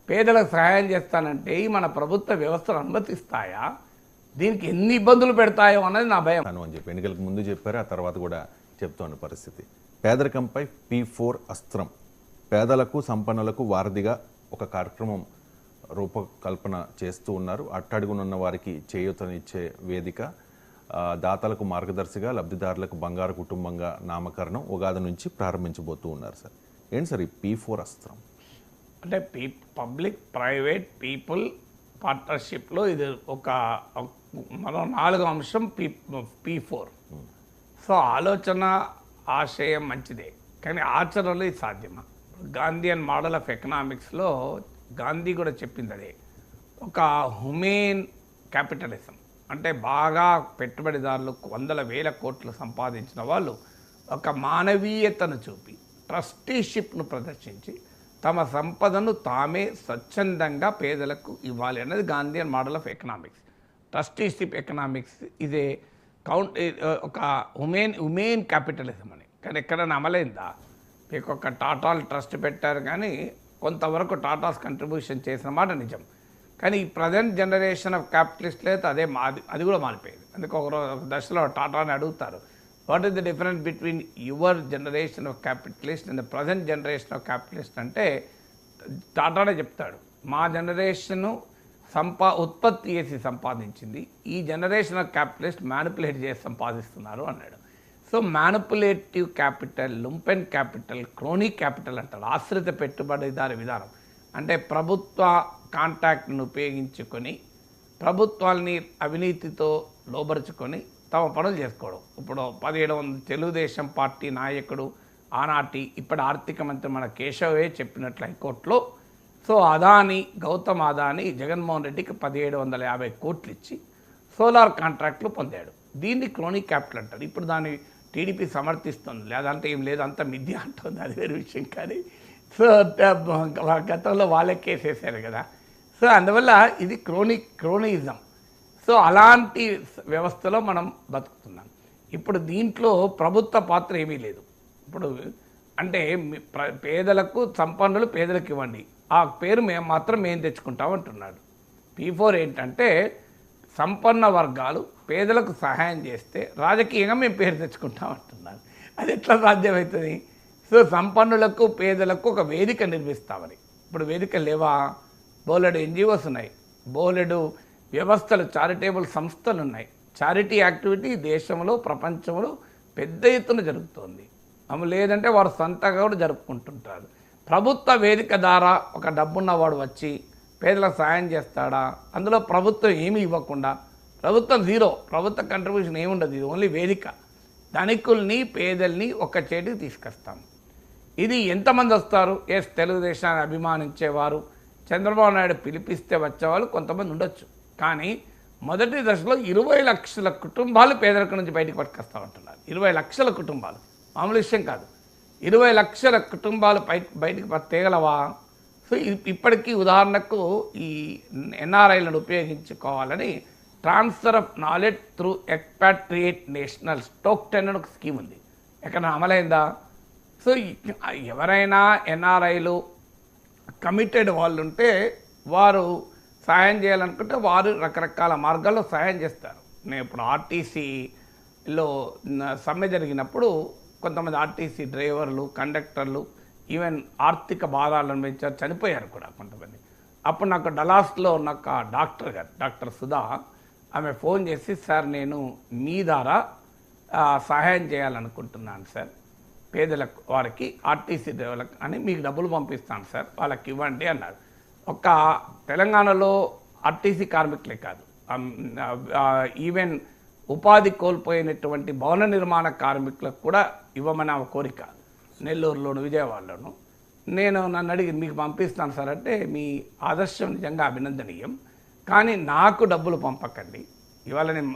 పేదలకు సహాయం చేస్తానంటే మన ప్రభుత్వ వ్యవస్థలు అనుమతిస్తాయా? దీనికి ఎన్ని ఇబ్బందులు పెడతాయో అన్నది నా భయం అని చెప్పి ఎన్నికలకు ముందు చెప్పారు, ఆ తర్వాత కూడా చెప్తున్న పరిస్థితి. పేదరికంపై P4 అస్త్రం, పేదలకు సంపన్నులకు వారధిగా ఒక కార్యక్రమం రూపకల్పన చేస్తూ ఉన్నారు. అట్టడుగునున్న వారికి చేయూతనిచ్చే వేదిక, దాతలకు మార్గదర్శిగా, లబ్ధిదారులకు బంగారు కుటుంబంగా నామకరణం ఉగాది నుంచి ప్రారంభించబోతూ ఉన్నారు సార్. ఏంటి సార్ ఈ P4 అస్త్రం? అంటే పబ్లిక్ ప్రైవేట్ పీపుల్ పార్ట్నర్షిప్లో ఇది మనం 4వ అంశం P4. సో ఆలోచన ఆశయం మంచిదే, కానీ ఆచరణలో ఇది సాధ్యమా? గాంధీయన్ మోడల్ ఆఫ్ ఎకనామిక్స్లో గాంధీ కూడా చెప్పింది అదే. ఒక హ్యూమెన్ క్యాపిటలిజం అంటే బాగా పెట్టుబడిదారులు వందల వేల కోట్లు సంపాదించిన వాళ్ళు ఒక మానవీయతను చూపి ట్రస్టీషిప్ను ప్రదర్శించి తమ సంపదను తామే స్వచ్ఛందంగా పేదలకు ఇవ్వాలి అన్నది Gandhian model of economics. Trusteeship economics ఇదే ఒక ఉమెన్ క్యాపిటలిజం అని. కానీ ఎక్కడైనా అమలైందా? మీకు ఒక టాటాలు ట్రస్ట్ పెట్టారు, కానీ కొంతవరకు టాటాస్ కంట్రిబ్యూషన్ చేసిన మాట నిజం. కానీ ఈ ప్రజెంట్ జనరేషన్ ఆఫ్ క్యాపిటలిస్ట్లు అయితే అది కూడా మారిపోయింది. అందుకే ఒక దశలో టాటాని అడుగుతారు, what is the difference between your generation of capitalist and the present generation of capitalist అంటే టాటానే చెప్తాడు, మా జనరేషను ఉత్పత్తి చేసి సంపాదించింది, ఈ జనరేషన్ ఆఫ్ క్యాపిటలిస్ట్ మ్యానిపులేట్ చేసి సంపాదిస్తున్నారు అన్నాడు. So manipulative capital, lumpen capital, chronic capital అంటారు. ఆశ్రిత పెట్టుబడిదారి విధానం అంటే ప్రభుత్వ కాంట్రాక్ట్ను ఉపయోగించుకొని ప్రభుత్వాల్ని అవినీతితో లోబరుచుకొని తమ పనులు చేసుకోవడం. ఇప్పుడు 1700 తెలుగుదేశం పార్టీ నాయకుడు ఆనాటి ఇప్పటి ఆర్థిక మంత్రి మన కేశవే చెప్పినట్లు హైకోర్టులో, సో గౌతమ్ అదానీ జగన్మోహన్ రెడ్డికి 1750 కోట్లు ఇచ్చి సోలార్ కాంట్రాక్ట్లు పొందాడు. దీన్ని క్రోనిక్ క్యాపిటల్ అంటారు. ఇప్పుడు దాన్ని టీడీపీ సమర్థిస్తుంది, లేదంటే ఏం లేదు అంత మిథ్య అంటుంది, అది వేరే విషయం. కానీ సో గతంలో వాళ్ళే కేసేసారు కదా. సో అందువల్ల ఇది క్రోనిజం. సో అలాంటి వ్యవస్థలో మనం బతుకుతున్నాం. ఇప్పుడు దీంట్లో ప్రభుత్వ పాత్ర ఏమీ లేదు. ఇప్పుడు అంటే పేదలకు సంపన్నులు పేదలకు ఇవ్వండి, ఆ పేరు మేము తెచ్చుకుంటాం అంటున్నాడు. P4 ఏంటంటే సంపన్న వర్గాలు పేదలకు సహాయం చేస్తే రాజకీయంగా మేము పేరు తెచ్చుకుంటాం అంటున్నారు. అది ఎట్లా సాధ్యమవుతుంది? సో సంపన్నులకు పేదలకు ఒక వేదిక నిర్మిస్తామని. ఇప్పుడు వేదిక లేవా? బోలెడు NGOs ఉన్నాయి, బోలెడు వ్యవస్థలు, చారిటబుల్ సంస్థలు ఉన్నాయి. చారిటీ యాక్టివిటీ దేశంలో ప్రపంచంలో పెద్ద ఎత్తున జరుగుతుంది. లేదంటే వారు సొంతగా కూడా జరుపుకుంటుంటారు. ప్రభుత్వ వేదిక ద్వారా ఒక డబ్బున్నవాడు వచ్చి పేదలకు సాయం చేస్తాడా? అందులో ప్రభుత్వం ఏమీ ఇవ్వకుండా, ప్రభుత్వం జీరో, ప్రభుత్వ కంట్రిబ్యూషన్ ఏముండదు, ఇది ఓన్లీ వేదిక. ధనికుల్ని పేదల్ని ఒక్క చేతికి తీసుకొస్తాం. ఇది ఎంతమంది వస్తారు? తెలుగుదేశాన్ని అభిమానించేవారు, చంద్రబాబు నాయుడు పిలిపిస్తే వచ్చేవాళ్ళు కొంతమంది ఉండొచ్చు. కానీ మొదటి దశలో 20 లక్షల కుటుంబాలు పేదరికం నుంచి బయటకు పట్టుకొస్తామంటున్నారు. 20 లక్షల కుటుంబాలు మామూలు విషయం కాదు. 20 లక్షల కుటుంబాలు బయటకు తేగలవా? సో ఇప్పటికీ ఉదాహరణకు ఈ NRIలను ఉపయోగించుకోవాలని transfer of knowledge through expatriate nationals token అని ఒక స్కీమ్ ఉంది. ఎక్కడ అమలైందా? సో ఎవరైనా NRIలు కమిటెడ్ వాళ్ళు ఉంటే వారు సహాయం చేయాలనుకుంటే వారు రకరకాల మార్గాల్లో సహాయం చేస్తారు. నేను ఇప్పుడు RTCలో సమ్మె జరిగినప్పుడు కొంతమంది RTC డ్రైవర్లు, కండక్టర్లు, ఈవెన్ ఆర్థిక బాధలను అనుభవించారు, చనిపోయారు కూడా కొంతమంది. అప్పుడు నాకు డలాస్లో ఉన్న ఒక డాక్టర్ గారు, డాక్టర్ సుధా, ఆమె ఫోన్ చేసి, సార్ నేను మీ ద్వారా సహాయం చేయాలనుకుంటున్నాను సార్, పేదలకు వారికి RTC డ్రైవర్లకు అని మీకు డబ్బులు పంపిస్తాను సార్, వాళ్ళకి ఇవ్వండి అన్నారు. ఒక తెలంగాణలో RTC కార్మికులే కాదు, ఈవెన్ ఉపాధి కోల్పోయినటువంటి భవన నిర్మాణ కార్మికులకు కూడా ఇవ్వమని ఆ కోరిక నెల్లూరులోను, విజయవాడలోను. నన్ను అడిగి మీకు పంపిస్తాను సార్ అంటే, మీ ఆదర్శం నిజంగా అభినందనీయం, కానీ నాకు డబ్బులు పంపకండి, ఇవాళ నేను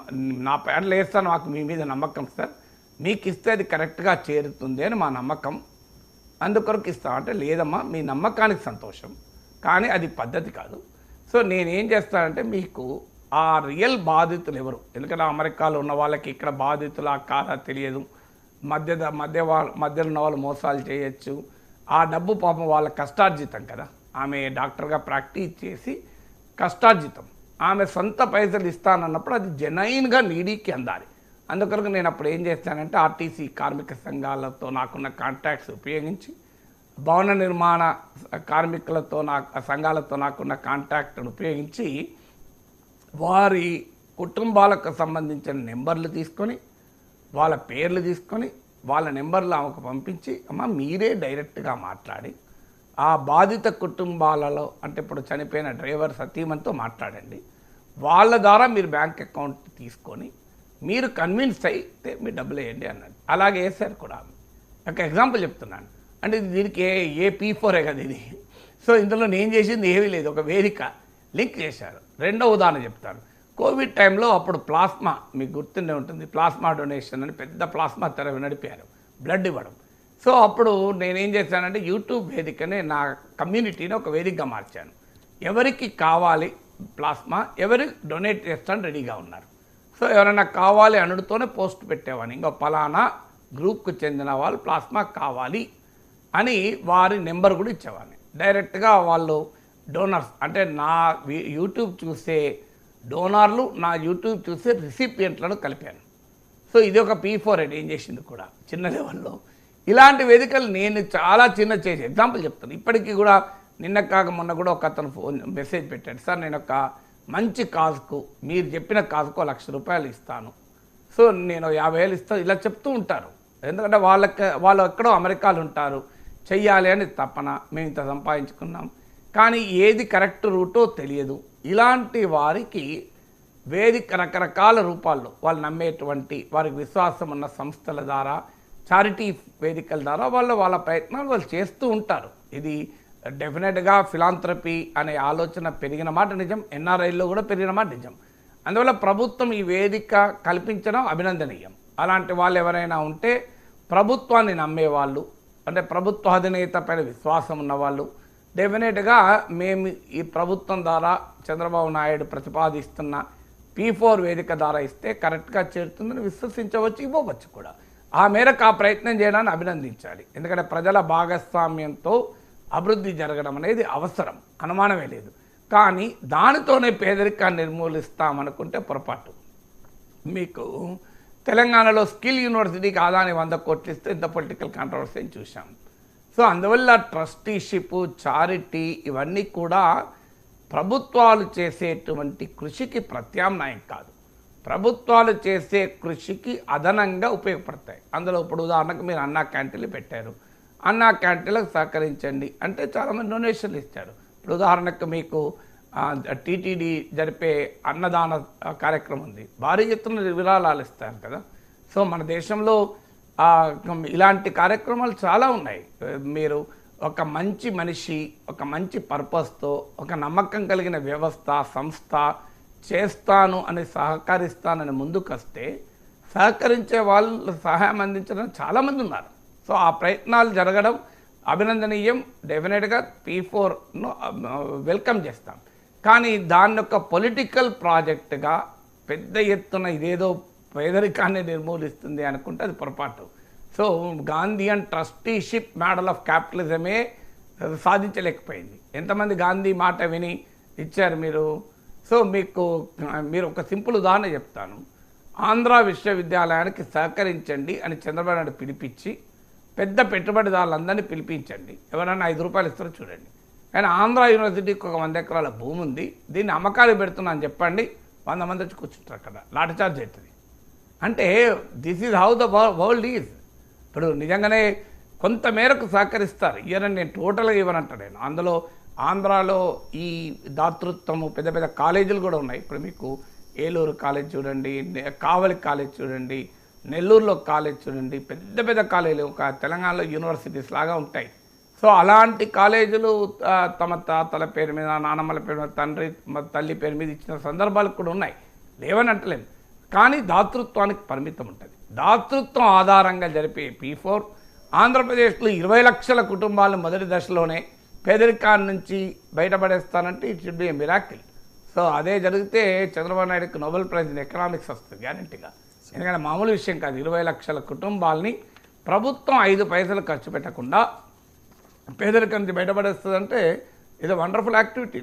నా పేర్లు వేస్తాను, మాకు మీ మీద నమ్మకం సార్, మీకు ఇస్తే అది కరెక్ట్గా చేరుతుంది అని మా నమ్మకం, అందుకొరకు ఇస్తాం అంటే, లేదమ్మా మీ నమ్మకానికి సంతోషం, కానీ అది పద్ధతి కాదు. సో నేనేం చేస్తానంటే, మీకు ఆ రియల్ బాధితులు ఎవరు, ఎందుకంటే అమెరికాలో ఉన్న వాళ్ళకి ఇక్కడ బాధితులా కాదా తెలియదు, మధ్యలో ఉన్న వాళ్ళు మోసాలు చేయొచ్చు, ఆ డబ్బు పాపం వాళ్ళ కష్టార్జితం కదా, ఆమె డాక్టర్గా ప్రాక్టీస్ చేసి కష్టార్జితం ఆమె సొంత పైసలు ఇస్తానన్నప్పుడు అది జెన్యున్గా నీడీకి అందాలి. అందుకొరకు నేను అప్పుడు ఏం చేస్తానంటే ఆర్టీసీ కార్మిక సంఘాలతో నాకున్న కాంటాక్ట్స్ ఉపయోగించి, భవన నిర్మాణ కార్మికులతో సంఘాలతో నాకున్న కాంటాక్ట్ను ఉపయోగించి వారి కుటుంబాలకు సంబంధించిన నెంబర్లు తీసుకొని, వాళ్ళ పేర్లు తీసుకొని, వాళ్ళ నెంబర్లు ఆమెకు పంపించి, అమ్మ మీరే డైరెక్ట్గా మాట్లాడి ఆ బాధిత కుటుంబాలలో, అంటే ఇప్పుడు చనిపోయిన డ్రైవర్ సతీమణితో మాట్లాడండి, వాళ్ళ ద్వారా మీరు బ్యాంక్ అకౌంట్ తీసుకొని మీరు కన్విన్స్ అయితే మీరు డబ్బులు వేయండి అన్నాడు. అలాగే వేసారు కూడా. ఒక ఎగ్జాంపుల్ చెప్తున్నాను, అంటే దీనికి ఏ P4 కదా ఇది. సో ఇందులో నేను చేసింది ఏమీ లేదు, ఒక వేదిక లింక్ చేశారు. రెండో ఉదాహరణ చెప్తాను. కోవిడ్ టైంలో అప్పుడు ప్లాస్మా, మీకు గుర్తుండే ఉంటుంది, ప్లాస్మా డొనేషన్ అని పెద్ద ప్లాస్మా తెర నడిపారు, బ్లడ్ ఇవ్వడం. సో అప్పుడు నేనేం చేశానంటే యూట్యూబ్ వేదికనే నా కమ్యూనిటీని ఒక వేదికగా మార్చాను. ఎవరికి కావాలి ప్లాస్మా, ఎవరు డొనేట్ చేస్తాను రెడీగా ఉన్నారు. సో ఎవరైనా కావాలి అనుడితోనే పోస్ట్ పెట్టేవాడిని, ఇంకా పలానా గ్రూప్కు చెందిన వాళ్ళు ప్లాస్మా కావాలి అని వారి నెంబర్ కూడా ఇచ్చేవాడిని. డైరెక్ట్గా వాళ్ళు డోనర్స్, అంటే నా యూట్యూబ్ చూసే డోనార్లు, నా యూట్యూబ్ చూసే రిసిపియంట్లను కలిపాను. సో ఇది ఒక P4 ఏం చేసింది కూడా చిన్న లెవెల్లో. ఇలాంటి వేదికలు నేను చాలా చిన్న చేసి ఎగ్జాంపుల్ చెప్తాను. ఇప్పటికీ కూడా నిన్న కాక మొన్న కూడా ఒక అతను మెసేజ్ పెట్టాడు, సార్ నేను ఒక మంచి కాజ్కు, మీరు చెప్పిన కాజ్కు ₹1,00,000 ఇస్తాను, సో నేను 50,000 ఇస్తాను, ఇలా చెప్తూ ఉంటారు. ఎందుకంటే వాళ్ళు ఎక్కడో అమెరికాలో ఉంటారు, చెయ్యాలి అని తపన, మేము ఇంత సంపాదించుకున్నాం, కానీ ఏది కరెక్ట్ రూటో తెలియదు. ఇలాంటి వారికి వేదిక రకరకాల రూపాల్లో వాళ్ళు నమ్మేటువంటి, వారికి విశ్వాసం ఉన్న సంస్థల ద్వారా, చారిటీ వేదికల ద్వారా వాళ్ళ ప్రయత్నాలు వాళ్ళు చేస్తూ ఉంటారు. ఇది డెఫినెట్గా ఫిలాంథ్రపీ అనే ఆలోచన పెరిగిన మాట నిజం, NRIలో కూడా పెరిగిన మాట నిజం. అందువల్ల ప్రభుత్వం ఈ వేదిక కల్పించడం అభినందనీయం. అలాంటి వాళ్ళు ఎవరైనా ఉంటే ప్రభుత్వాన్ని నమ్మేవాళ్ళు, అంటే ప్రభుత్వ అధినేత పైన విశ్వాసం ఉన్నవాళ్ళు, డెఫినెట్గా మేము ఈ ప్రభుత్వం ద్వారా చంద్రబాబు నాయుడు ప్రతిపాదిస్తున్న P4 వేదిక ద్వారా ఇస్తే కరెక్ట్గా చేరుతుందని విశ్వసించవచ్చు, ఇవ్వవచ్చు కూడా. ఆ మేరకు ఆ ప్రయత్నం చేయడాన్ని అభినందించాలి. ఎందుకంటే ప్రజల భాగస్వామ్యంతో అభివృద్ధి జరగడం అనేది అవసరం, అనుమానమే లేదు. కానీ దానితోనే పేదరికాన్ని నిర్మూలిస్తామనుకుంటే పొరపాటు. మీకు తెలంగాణలో స్కిల్ యూనివర్సిటీకి ఆదాని 100 కోట్లు ఇస్తే ఇంత పొలిటికల్ కాంట్రవర్సీ చూసాం. సో అందువల్ల ట్రస్టీషిప్, చారిటీ ఇవన్నీ కూడా ప్రభుత్వాలు చేసేటువంటి కృషికి ప్రత్యామ్నాయం కాదు, ప్రభుత్వాలు చేసే కృషికి అదనంగా ఉపయోగపడతాయి. అందులో ఇప్పుడు ఉదాహరణకు మీరు అన్నా క్యాంటీన్లు పెట్టారు, అన్నా క్యాంటీన్లకు సహకరించండి అంటే చాలామంది డొనేషన్లు ఇచ్చారు. ఇప్పుడు ఉదాహరణకు మీకు TTD జరిపే అన్నదాన కార్యక్రమం ఉంది, భారీ ఎత్తున విరాళాలు ఇస్తారు కదా. సో మన దేశంలో ఇలాంటి కార్యక్రమాలు చాలా ఉన్నాయి. మీరు ఒక మంచి మనిషి, ఒక మంచి పర్పస్తో, ఒక నమ్మకం కలిగిన వ్యవస్థ, సంస్థ చేస్తాను అని సహకరిస్తానని ముందుకు వస్తే సహకరించే వాళ్ళు సహాయం అందించడం చాలామంది ఉన్నారు. సో ఆ ప్రయత్నాలు జరగడం అభినందనీయం. డెఫినెట్గా P4ను వెల్కమ్ చేస్తాం. కానీ దాన్ని ఒక పొలిటికల్ ప్రాజెక్టుగా పెద్ద ఎత్తున ఇదేదో పేదరికాన్ని నిర్మూలిస్తుంది అనుకుంటే అది పొరపాటు. So Gandhian trusteeship model of క్యాపిటలిజమే సాధించలేకపోయింది. ఎంతమంది గాంధీ మాట విని ఇచ్చారు మీరు? సో మీరు ఒక సింపుల్ ఉదాహరణ చెప్తాను. ఆంధ్ర విశ్వవిద్యాలయానికి సహకరించండి అని చంద్రబాబు నాయుడు పిలిపించి పెద్ద పెట్టుబడిదారులందరినీ పిలిపించండి, ఎవరైనా ₹5 ఇస్తారో చూడండి. కానీ ఆంధ్ర యూనివర్సిటీకి ఒక 100 ఎకరాల భూమి ఉంది, దీన్ని అమ్మకాలు పెడుతున్నా అని చెప్పండి, 100 మంది వచ్చి కూర్చుంటారు అక్కడ, లాఠీ చార్జ్ అవుతుంది. అంటే this is how the world is. ఇప్పుడు నిజంగానే కొంత మేరకు సహకరిస్తారు, ఇయరని నేను టోటల్గా ఇవ్వనంట నేను. అందులో ఆంధ్రాలో ఈ దాతృత్వము పెద్ద పెద్ద కాలేజీలు కూడా ఉన్నాయి. ఇప్పుడు మీకు ఏలూరు కాలేజ్ చూడండి, కావలి కాలేజ్ చూడండి, నెల్లూరులో కాలేజ్ చూడండి, పెద్ద పెద్ద కాలేజీలు ఒక తెలంగాణలో యూనివర్సిటీస్ లాగా ఉంటాయి. సో అలాంటి కాలేజీలు తమ తాతల పేరు మీద, నానమ్మల పేరు మీద, తల్లి పేరు మీద ఇచ్చిన సందర్భాలు కూడా ఉన్నాయి, లేవని అంటలేము. కానీ దాతృత్వానికి పరిమితం ఉంటుంది. దాతృత్వం ఆధారంగా జరిపే P4 ఆంధ్రప్రదేశ్లో 20 లక్షల కుటుంబాలను మొదటి దశలోనే పేదరికాన్ని నుంచి బయటపడేస్తానంటే it should be a miracle. So అదే జరిగితే చంద్రబాబు నాయుడుకి నోబెల్ ప్రైజ్ ఇన్ ఎకనామిక్స్ వస్తుంది గ్యారంటీగా. ఎందుకంటే మామూలు విషయం కాదు, 20 లక్షల కుటుంబాలని ప్రభుత్వం 5 పైసలు ఖర్చు పెట్టకుండా పేదరికం నుంచి బయటపడేస్తుందంటే ఇది వండర్ఫుల్ యాక్టివిటీ.